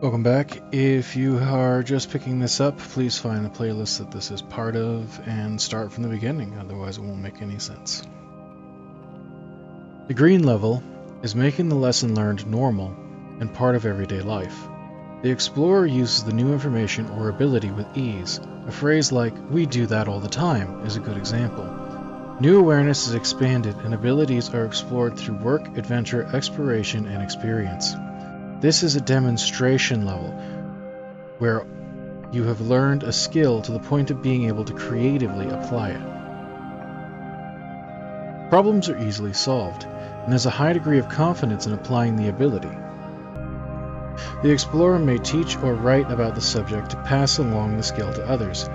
Welcome back. If you are just picking this up, please find the playlist that this is part of and start from the beginning, otherwise it won't make any sense. The green level is making the lesson learned normal and part of everyday life. The explorer uses the new information or ability with ease. A phrase like, "we do that all the time," is a good example. New awareness is expanded and abilities are explored through work, adventure, exploration, and experience. This is a demonstration level, where you have learned a skill to the point of being able to creatively apply it. Problems are easily solved, and there's a high degree of confidence in applying the ability. The explorer may teach or write about the subject to pass along the skill to others.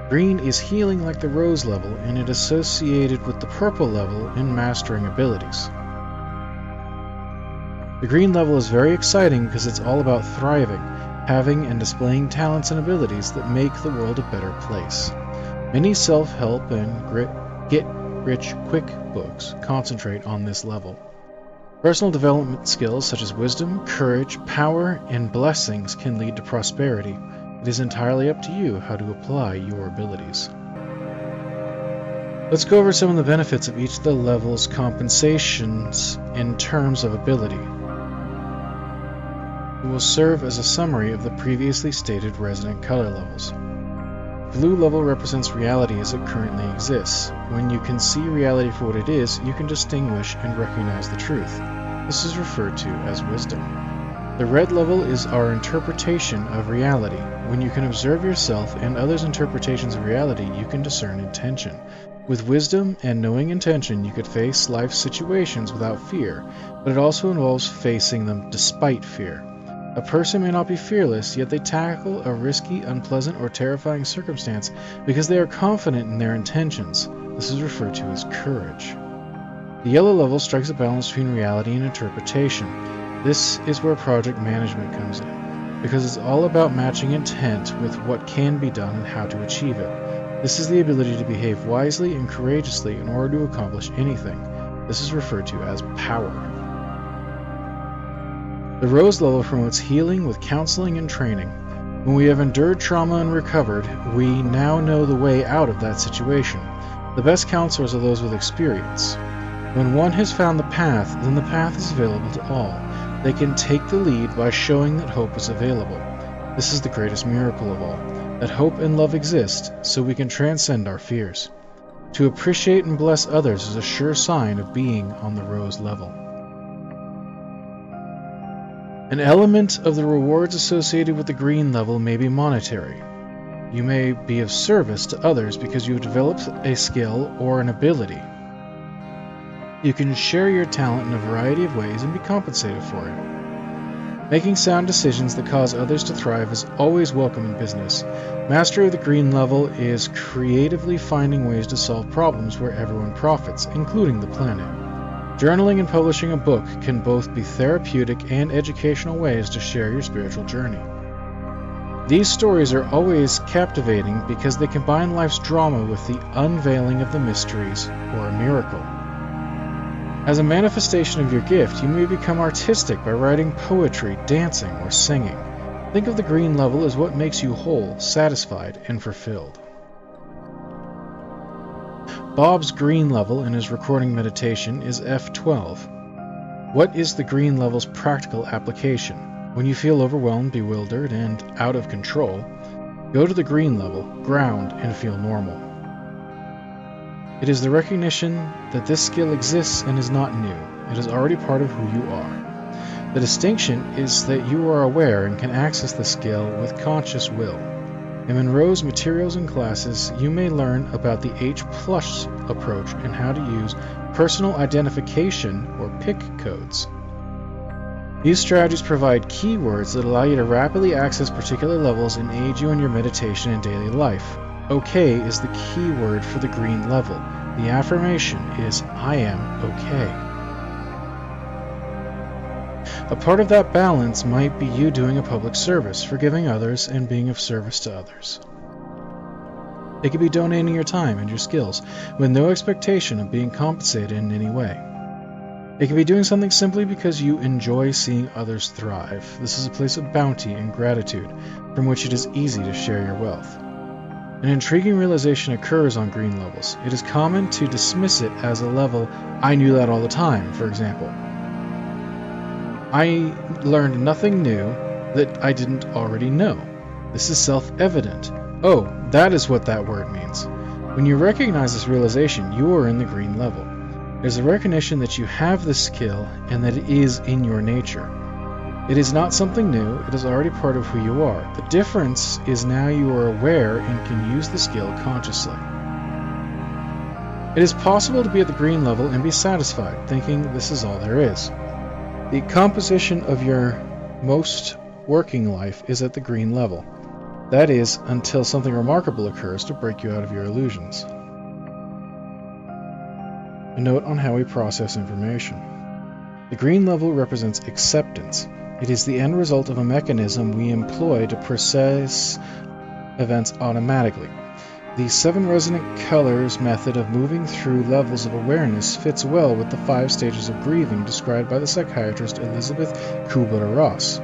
Green is healing like the rose level, and it is associated with the purple level in mastering abilities. The green level is very exciting because it's all about thriving, having and displaying talents and abilities that make the world a better place. Many self-help and get-rich-quick books concentrate on this level. Personal development skills such as wisdom, courage, power, and blessings can lead to prosperity. It is entirely up to you how to apply your abilities. Let's go over some of the benefits of each of the levels' compensations in terms of ability. It will serve as a summary of the previously stated resident color levels. Blue level represents reality as it currently exists. When you can see reality for what it is, you can distinguish and recognize the truth. This is referred to as wisdom. The red level is our interpretation of reality. When you can observe yourself and others' interpretations of reality, you can discern intention. With wisdom and knowing intention, you could face life's situations without fear, but it also involves facing them despite fear. A person may not be fearless, yet they tackle a risky, unpleasant, or terrifying circumstance because they are confident in their intentions. This is referred to as courage. The yellow level strikes a balance between reality and interpretation. This is where project management comes in, because it's all about matching intent with what can be done and how to achieve it. This is the ability to behave wisely and courageously in order to accomplish anything. This is referred to as power. The rose level promotes healing with counseling and training. When we have endured trauma and recovered, we now know the way out of that situation. The best counselors are those with experience. When one has found the path, then the path is available to all. They can take the lead by showing that hope is available. This is the greatest miracle of all, that hope and love exist, so we can transcend our fears. To appreciate and bless others is a sure sign of being on the rose level. An element of the rewards associated with the green level may be monetary. You may be of service to others because you have developed a skill or an ability. You can share your talent in a variety of ways and be compensated for it. Making sound decisions that cause others to thrive is always welcome in business. Mastery of the green level is creatively finding ways to solve problems where everyone profits, including the planet. Journaling and publishing a book can both be therapeutic and educational ways to share your spiritual journey. These stories are always captivating because they combine life's drama with the unveiling of the mysteries or a miracle. As a manifestation of your gift, you may become artistic by writing poetry, dancing, or singing. Think of the green level as what makes you whole, satisfied, and fulfilled. Bob's green level in his recording meditation is F12. What is the green level's practical application? When you feel overwhelmed, bewildered, and out of control, go to the green level, ground, and feel normal. It is the recognition that this skill exists and is not new. It is already part of who you are. The distinction is that you are aware and can access the skill with conscious will. In Monroe's materials and classes, you may learn about the H+ approach and how to use personal identification or PIC codes. These strategies provide keywords that allow you to rapidly access particular levels and aid you in your meditation and daily life. OK is the key word for the green level. The affirmation is, "I am OK." A part of that balance might be you doing a public service, forgiving others, and being of service to others. It could be donating your time and your skills, with no expectation of being compensated in any way. It can be doing something simply because you enjoy seeing others thrive. This is a place of bounty and gratitude, from which it is easy to share your wealth. An intriguing realization occurs on green levels. It is common to dismiss it as a level, I knew that all the time, for example. I learned nothing new that I didn't already know. This is self-evident. Oh, that is what that word means. When you recognize this realization, you are in the green level. It is a recognition that you have this skill and that it is in your nature. It is not something new, it is already part of who you are. The difference is now you are aware and can use the skill consciously. It is possible to be at the green level and be satisfied, thinking this is all there is. The composition of your most working life is at the green level. That is, until something remarkable occurs to break you out of your illusions. A note on how we process information. The green level represents acceptance. It is the end result of a mechanism we employ to process events automatically. The 7 resonant colors method of moving through levels of awareness fits well with the 5 stages of grieving described by the psychiatrist Elizabeth Kubler-Ross.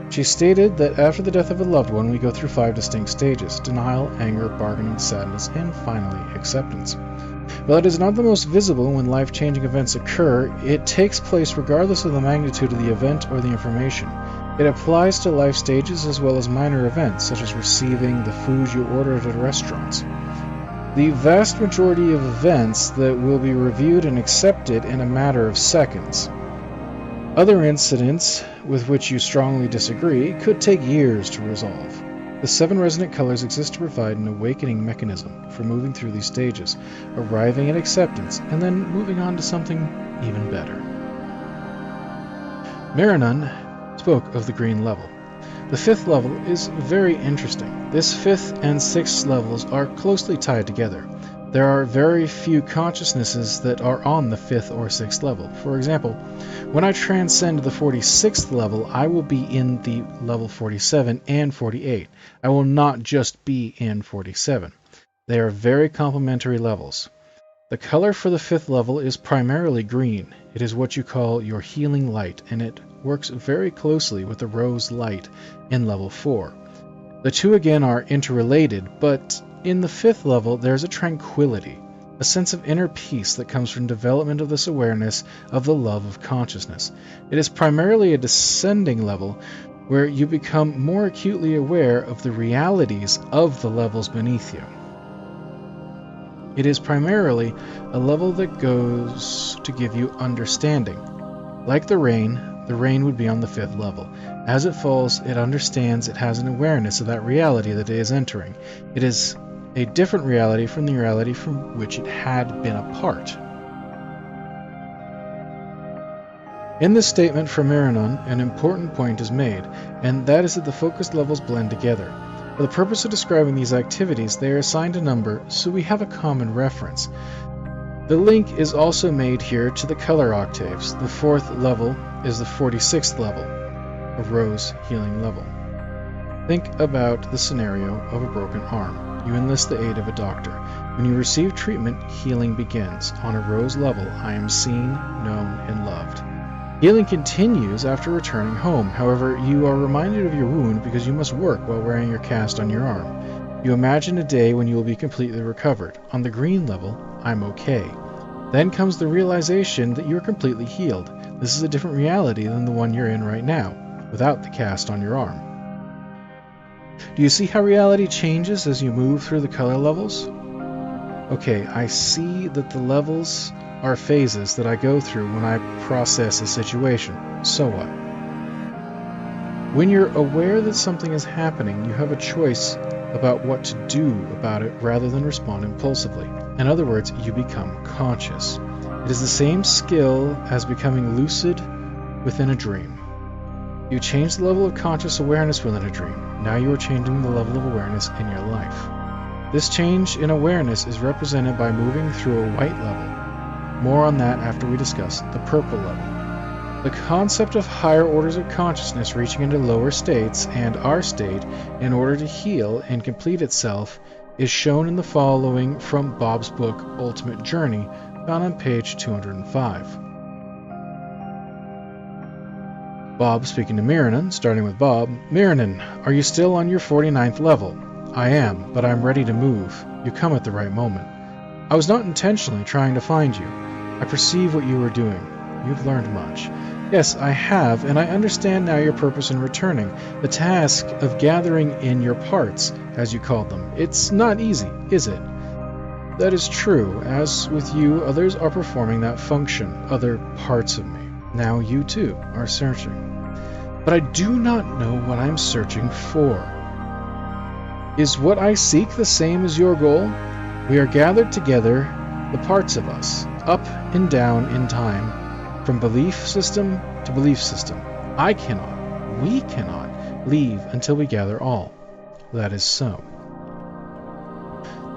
She stated that after the death of a loved one, we go through 5 distinct stages: denial, anger, bargaining, sadness, and finally acceptance. While it is not the most visible when life-changing events occur, it takes place regardless of the magnitude of the event or the information. It applies to life stages as well as minor events, such as receiving the food you ordered at restaurants. The vast majority of events that will be reviewed and accepted in a matter of seconds. Other incidents with which you strongly disagree could take years to resolve. The 7 resonant colors exist to provide an awakening mechanism for moving through these stages, arriving at acceptance, and then moving on to something even better. Miranon spoke of the green level. The 5th level is very interesting. This 5th and 6th levels are closely tied together. There are very few consciousnesses that are on the 5th or 6th level. For example, when I transcend the 46th level, I will be in the level 47 and 48. I will not just be in 47. They are very complementary levels. The color for the 5th level is primarily green. It is what you call your healing light, and it works very closely with the rose light in level 4. The two again are interrelated, but in the 5th level there's a tranquility, a sense of inner peace that comes from development of this awareness of the love of consciousness. It is primarily a descending level where you become more acutely aware of the realities of the levels beneath you. It is primarily a level that goes to give you understanding. Like the rain would be on the 5th level. As it falls, it understands, it has an awareness of that reality that it is entering. It is a different reality from the reality from which it had been a part. In this statement from Miranon, an important point is made, and that is that the focused levels blend together. For the purpose of describing these activities, they are assigned a number, so we have a common reference. The link is also made here to the color octaves. The 4th level is the 46th level, a rose healing level. Think about the scenario of a broken arm. You enlist the aid of a doctor. When you receive treatment, healing begins. On a rose level, I am seen, known, and loved. Healing continues after returning home. However, you are reminded of your wound because you must work while wearing your cast on your arm. You imagine a day when you will be completely recovered. On the green level, I'm okay. Then comes the realization that you're completely healed. This is a different reality than the one you're in right now, without the cast on your arm. Do you see how reality changes as you move through the color levels? Okay, I see that the levels are phases that I go through when I process a situation. So what? When you're aware that something is happening, you have a choice about what to do about it rather than respond impulsively. In other words, you become conscious. It is the same skill as becoming lucid within a dream. You change the level of conscious awareness within a dream. Now you are changing the level of awareness in your life. This change in awareness is represented by moving through a white level. More on that after we discuss the purple level. The concept of higher orders of consciousness reaching into lower states and our state in order to heal and complete itself is shown in the following from Bob's book Ultimate Journey, found on page 205. Bob speaking to Miranon, starting with Bob. Miranon, are you still on your 49th level? I am, but I'm ready to move. You come at the right moment. I was not intentionally trying to find you. I perceive what you were doing. You've learned much. Yes, I have, and I understand now your purpose in returning. The task of gathering in your parts, as you called them. It's not easy, is it? That is true. As with you, others are performing that function, other parts of me. Now you, too, are searching. But I do not know what I'm searching for. Is what I seek the same as your goal? We are gathered together, the parts of us, up and down in time, from belief system to belief system. We cannot leave until we gather all. That is so.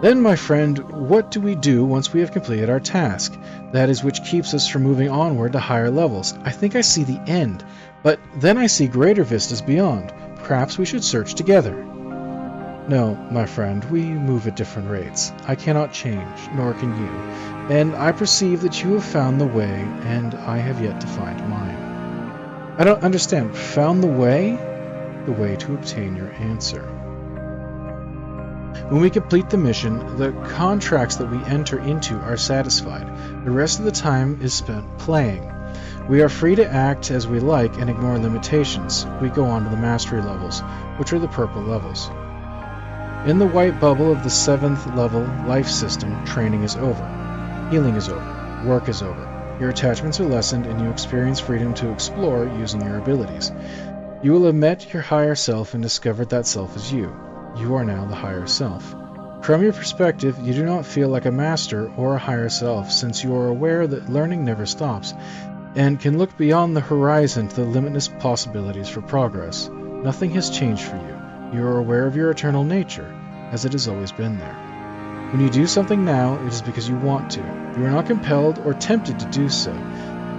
Then, my friend, what do we do once we have completed our task? That is which keeps us from moving onward to higher levels. I think I see the end, but then I see greater vistas beyond. Perhaps we should search together. No, my friend, we move at different rates. I cannot change, nor can you, and I perceive that you have found the way, and I have yet to find mine. I don't understand. Found the way? The way to obtain your answer. When we complete the mission, the contracts that we enter into are satisfied. The rest of the time is spent playing. We are free to act as we like and ignore limitations. We go on to the mastery levels, which are the purple levels. In the white bubble of the 7th level life system, training is over. Healing is over. Work is over. Your attachments are lessened and you experience freedom to explore using your abilities. You will have met your higher self and discovered that self is you. You are now the higher self. From your perspective, you do not feel like a master or a higher self, since you are aware that learning never stops, and can look beyond the horizon to the limitless possibilities for progress. Nothing has changed for you. You are aware of your eternal nature, as it has always been there. When you do something now, it is because you want to. You are not compelled or tempted to do so.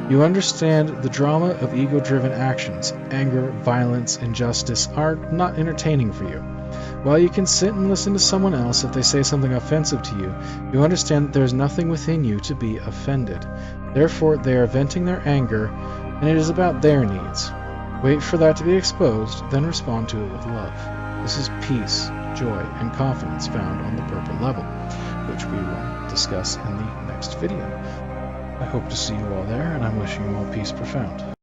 You understand the drama of ego-driven actions. Anger, violence, injustice are not entertaining for you. While you can sit and listen to someone else if they say something offensive to you, you understand that there is nothing within you to be offended. Therefore, they are venting their anger, and it is about their needs. Wait for that to be exposed, then respond to it with love. This is peace, joy, and confidence found on the purple level, which we will discuss in the next video. I hope to see you all there, and I'm wishing you all peace profound.